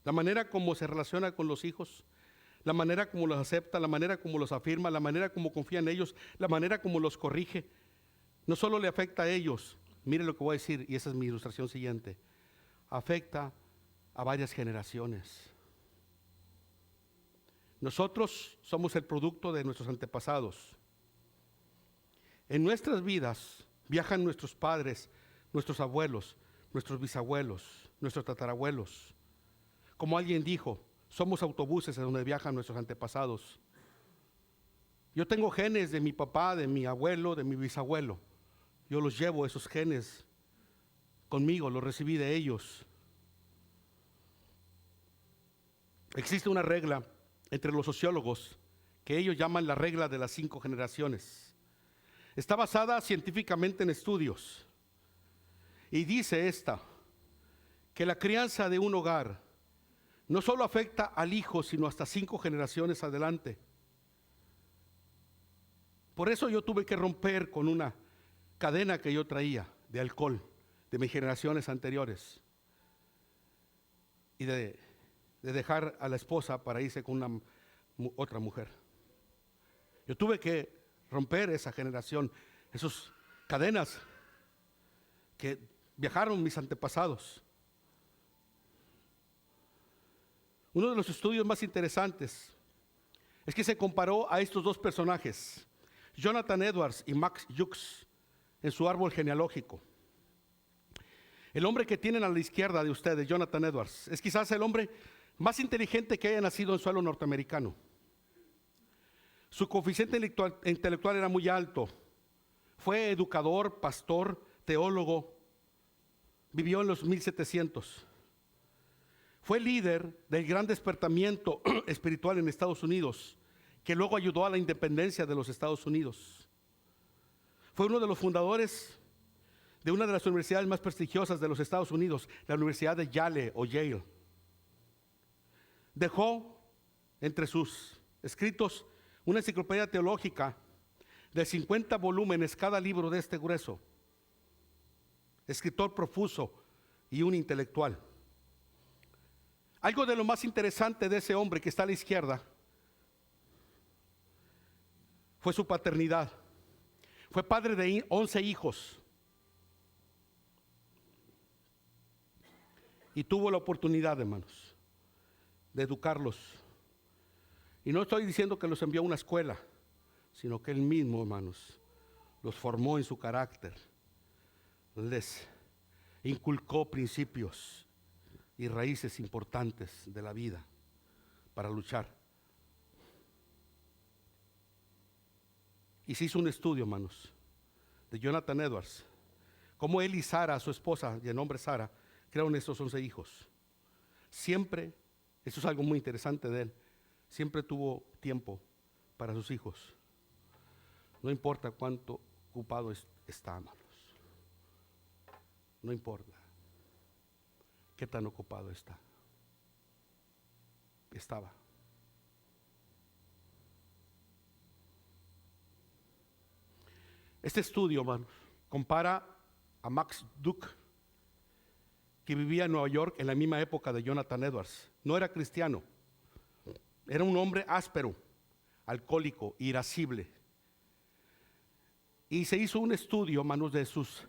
La manera como se relaciona con los hijos, la manera como los acepta, la manera como los afirma, la manera como confía en ellos, la manera como los corrige, no solo le afecta a ellos, mire lo que voy a decir, y esa es mi ilustración siguiente, afecta a varias generaciones. Nosotros somos el producto de nuestros antepasados. En nuestras vidas viajan nuestros padres, nuestros abuelos, nuestros bisabuelos, nuestros tatarabuelos. Como alguien dijo, somos autobuses en donde viajan nuestros antepasados. Yo tengo genes de mi papá, de mi abuelo, de mi bisabuelo. Yo los llevo, esos genes, conmigo, los recibí de ellos. Existe una regla entre los sociólogos que ellos llaman la regla de las 5 generaciones. Está basada científicamente en estudios y dice esta, que la crianza de un hogar no solo afecta al hijo, sino hasta 5 generaciones adelante. Por eso yo tuve que romper con una cadena que yo traía de alcohol de mis generaciones anteriores y de dejar a la esposa para irse con otra mujer. Yo tuve que romper esa generación, esas cadenas que viajaron mis antepasados. Uno de los estudios más interesantes es que se comparó a estos dos personajes, Jonathan Edwards y Max Jukes, en su árbol genealógico. El hombre que tienen a la izquierda de ustedes, Jonathan Edwards, es quizás el hombre más inteligente que haya nacido en suelo norteamericano. Su coeficiente intelectual era muy alto. Fue educador, pastor, teólogo. Vivió en los 1700. Fue líder del gran despertamiento espiritual en Estados Unidos, que luego ayudó a la independencia de los Estados Unidos. Fue uno de los fundadores de una de las universidades más prestigiosas de los Estados Unidos, la Universidad de Yale o Yale. Dejó entre sus escritos una enciclopedia teológica de 50 volúmenes, cada libro de este grueso. Escritor profuso y un intelectual. Algo de lo más interesante de ese hombre que está a la izquierda fue su paternidad. Fue padre de 11 hijos y tuvo la oportunidad, hermanos, de educarlos. Y no estoy diciendo que los envió a una escuela, sino que él mismo, hermanos, los formó en su carácter, les inculcó principios y raíces importantes de la vida para luchar. Y se hizo un estudio, hermanos, de Jonathan Edwards, cómo él y Sara, su esposa, de nombre Sara, crearon estos 11 hijos. Siempre, eso es algo muy interesante de él, siempre tuvo tiempo para sus hijos. No importa cuánto ocupado está, hermanos. No importa qué tan ocupado está. Estaba. Este estudio, hermanos, compara a Max Duke, que vivía en Nueva York en la misma época de Jonathan Edwards. No era cristiano, era un hombre áspero, alcohólico, irascible. Y se hizo un estudio, hermanos, de sus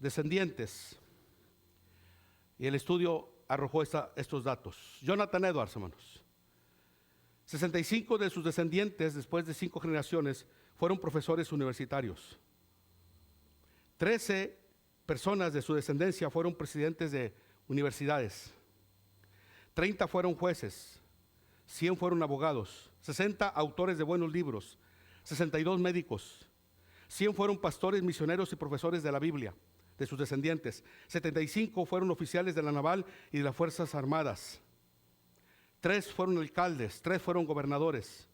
descendientes. Y el estudio arrojó estos datos. Jonathan Edwards, hermanos. 65 de sus descendientes, después de 5 generaciones, fueron profesores universitarios. 13 personas de su descendencia fueron presidentes de universidades. 30 fueron jueces. 100 fueron abogados. 60 autores de buenos libros. 62 médicos. 100 fueron pastores, misioneros y profesores de la Biblia, de sus descendientes. 75 fueron oficiales de la naval y de las Fuerzas Armadas. 3 fueron alcaldes, 3 fueron gobernadores,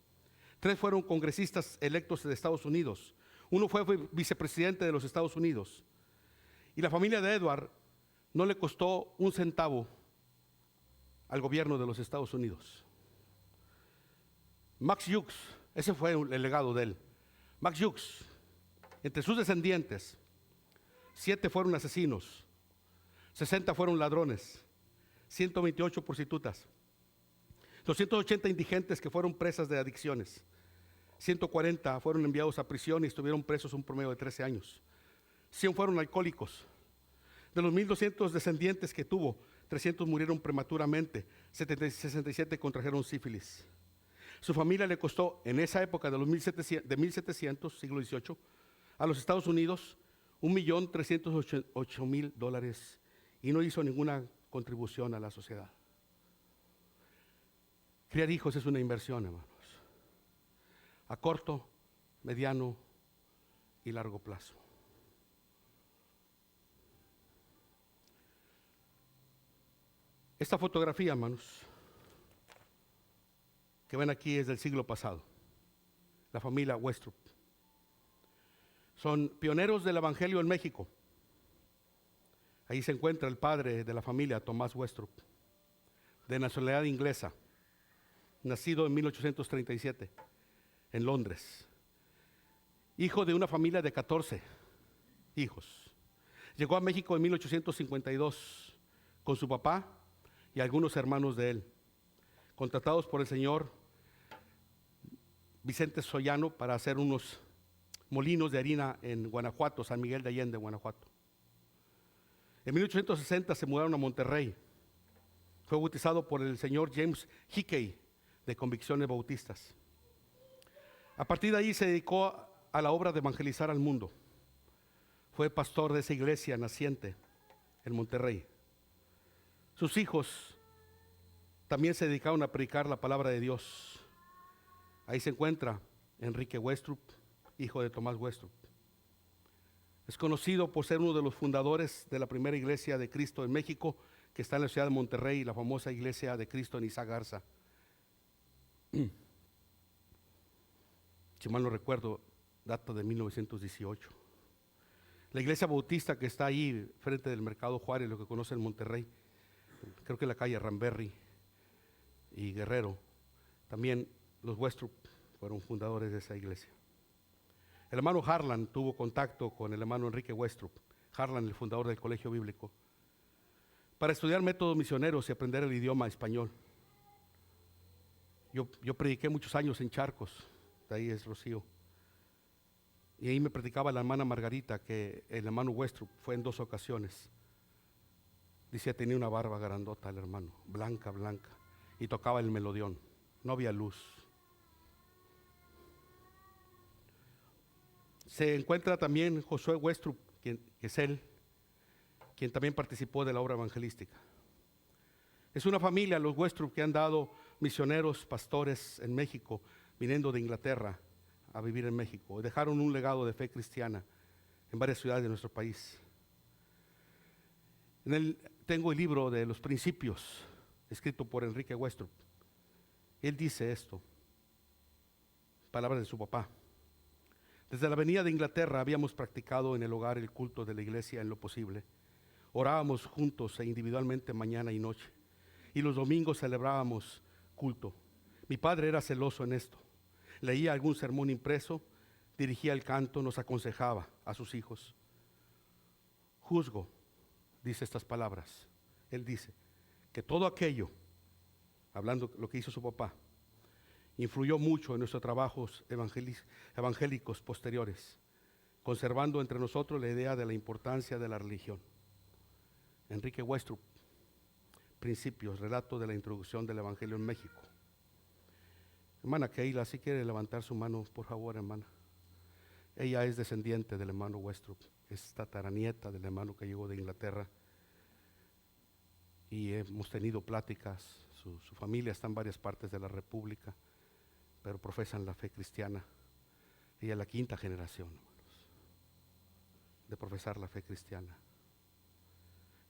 3 fueron congresistas electos de Estados Unidos. 1 fue vicepresidente de los Estados Unidos. Y la familia de Edward no le costó un centavo al gobierno de los Estados Unidos. Max Hughes, ese fue el legado de él. Max Hughes, entre sus descendientes, 7 fueron asesinos, 60 fueron ladrones, 128 prostitutas, 280 indigentes que fueron presas de adicciones, 140 fueron enviados a prisión y estuvieron presos un promedio de 13 años, 100 fueron alcohólicos. De los 1,200 descendientes que tuvo, 300 murieron prematuramente, 67 contrajeron sífilis. Su familia le costó, en esa época de 1700, siglo XVIII, a los Estados Unidos $1,308,000 y no hizo ninguna contribución a la sociedad. Criar hijos es una inversión, hermanos, a corto, mediano y largo plazo. Esta fotografía, hermanos, que ven aquí es del siglo pasado, la familia Westrup. Son pioneros del Evangelio en México. Ahí se encuentra el padre de la familia, Tomás Westrup, de nacionalidad inglesa, nacido en 1837 en Londres, hijo de una familia de 14 hijos. Llegó a México en 1852 con su papá y algunos hermanos de él, contratados por el señor Vicente Sollano para hacer unos molinos de harina en Guanajuato, San Miguel de Allende, Guanajuato. En 1860 se mudaron a Monterrey. Fue bautizado por el señor James Hickey, de Convicciones Bautistas. A partir de ahí se dedicó a la obra de evangelizar al mundo. Fue pastor de esa iglesia naciente en Monterrey. Sus hijos también se dedicaron a predicar la palabra de Dios. Ahí se encuentra Enrique Westrup, hijo de Tomás Westrup. Es conocido por ser uno de los fundadores de la primera iglesia de Cristo en México, que está en la ciudad de Monterrey, la famosa iglesia de Cristo en Isaac Garza. Si mal no recuerdo, data de 1918. La iglesia bautista que está ahí frente del Mercado Juárez, lo que conocen en Monterrey, creo que en la calle Ramberry y Guerrero, también los Westrup fueron fundadores de esa iglesia. El hermano Harlan tuvo contacto con el hermano Enrique Westrup, Harlan, el fundador del Colegio Bíblico, para estudiar métodos misioneros y aprender el idioma español. Yo prediqué muchos años en Charcos, de ahí es Rocío, y ahí me predicaba la hermana Margarita, que el hermano Westrup fue en 2 ocasiones. Decía, tenía una barba grandota el hermano, blanca, blanca, y tocaba el melodión, no había luz. Se encuentra también Josué Westrup, que es él, quien también participó de la obra evangelística. Es una familia, los Westrup, que han dado misioneros, pastores en México, viniendo de Inglaterra a vivir en México. Dejaron un legado de fe cristiana en varias ciudades de nuestro país. Tengo el libro de los principios, escrito por Enrique Westrup. Él dice esto, palabras de su papá. Desde la venida de Inglaterra habíamos practicado en el hogar el culto de la iglesia en lo posible. Orábamos juntos e individualmente mañana y noche. Y los domingos celebrábamos culto. Mi padre era celoso en esto. Leía algún sermón impreso, dirigía el canto, nos aconsejaba a sus hijos. Juzgo, dice estas palabras. Él dice que todo aquello, hablando lo que hizo su papá, influyó mucho en nuestros trabajos evangélicos posteriores, conservando entre nosotros la idea de la importancia de la religión. Enrique Westrup, Principios, relato de la introducción del Evangelio en México. Hermana Keila, si quiere levantar su mano, por favor, hermana. Ella es descendiente del hermano Westrup, es tataranieta del hermano que llegó de Inglaterra. Y hemos tenido pláticas, su familia está en varias partes de la República, pero profesan la fe cristiana. Ella es la quinta generación, hermanos, de profesar la fe cristiana.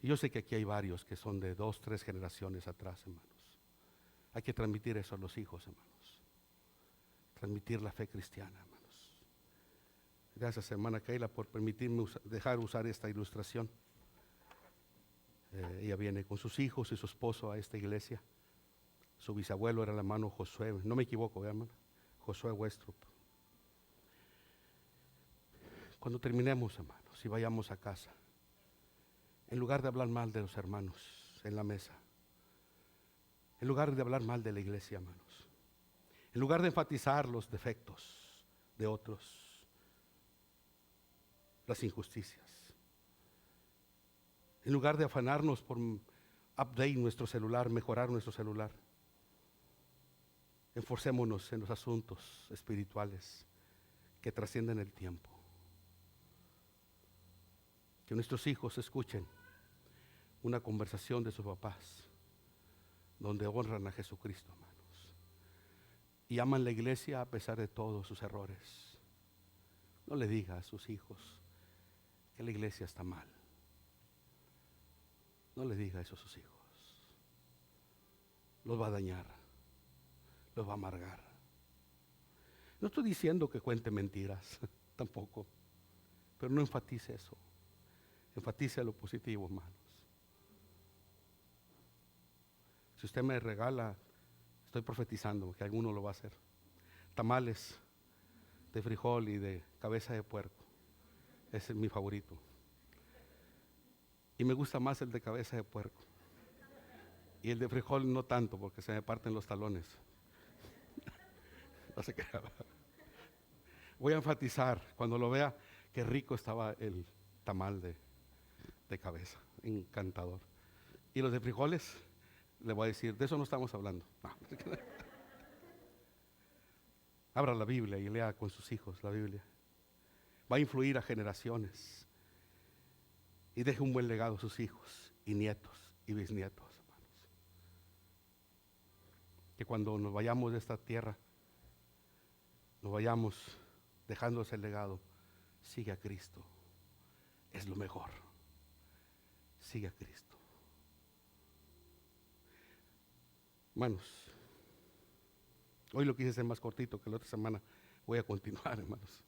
Y yo sé que aquí hay varios que son de 2, 3 generaciones atrás, hermanos. Hay que transmitir eso a los hijos, hermanos. Transmitir la fe cristiana, hermanos. Gracias, hermana Keila, por permitirme dejar usar esta ilustración. Ella viene con sus hijos y su esposo a esta iglesia. Su bisabuelo era el hermano Josué, no me equivoco, hermano, Josué Westrup. Cuando terminemos, hermanos, y vayamos a casa, en lugar de hablar mal de los hermanos en la mesa, en lugar de hablar mal de la iglesia, hermanos, en lugar de enfatizar los defectos de otros, las injusticias, en lugar de afanarnos por update nuestro celular, mejorar nuestro celular, esforcémonos en los asuntos espirituales que trascienden el tiempo. Que nuestros hijos escuchen una conversación de sus papás donde honran a Jesucristo, hermanos, y aman la iglesia a pesar de todos sus errores. No le diga a sus hijos que la iglesia está mal. No le diga eso a sus hijos. Los va a dañar, los va a amargar. No estoy diciendo que cuente mentiras, tampoco, pero no enfatice eso. Enfatice lo positivo, hermanos. Si usted me regala, estoy profetizando que alguno lo va a hacer, tamales de frijol y de cabeza de puerco. Ese es mi favorito. Y me gusta más el de cabeza de puerco. Y el de frijol no tanto, porque se me parten los talones. No se crea. Voy a enfatizar cuando lo vea qué rico estaba el tamal de cabeza, encantador. Y los de frijoles, le voy a decir, de eso no estamos hablando. No. Abra la Biblia y lea con sus hijos la Biblia. Va a influir a generaciones. Y deje un buen legado a sus hijos y nietos y bisnietos, hermanos. Que cuando nos vayamos de esta tierra, nos vayamos dejando ese legado. Sigue a Cristo. Es lo mejor. Sigue a Cristo. Hermanos, hoy lo quise hacer más cortito que la otra semana. Voy a continuar, hermanos,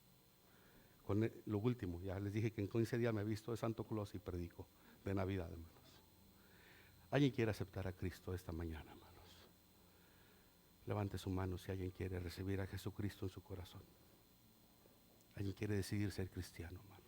con lo último. Ya les dije que en 15 días me he visto de Santo Claus y predico de Navidad, hermanos. ¿Alguien quiere aceptar a Cristo esta mañana, hermanos? Levante su mano si alguien quiere recibir a Jesucristo en su corazón. ¿Alguien quiere decidir ser cristiano, hermano?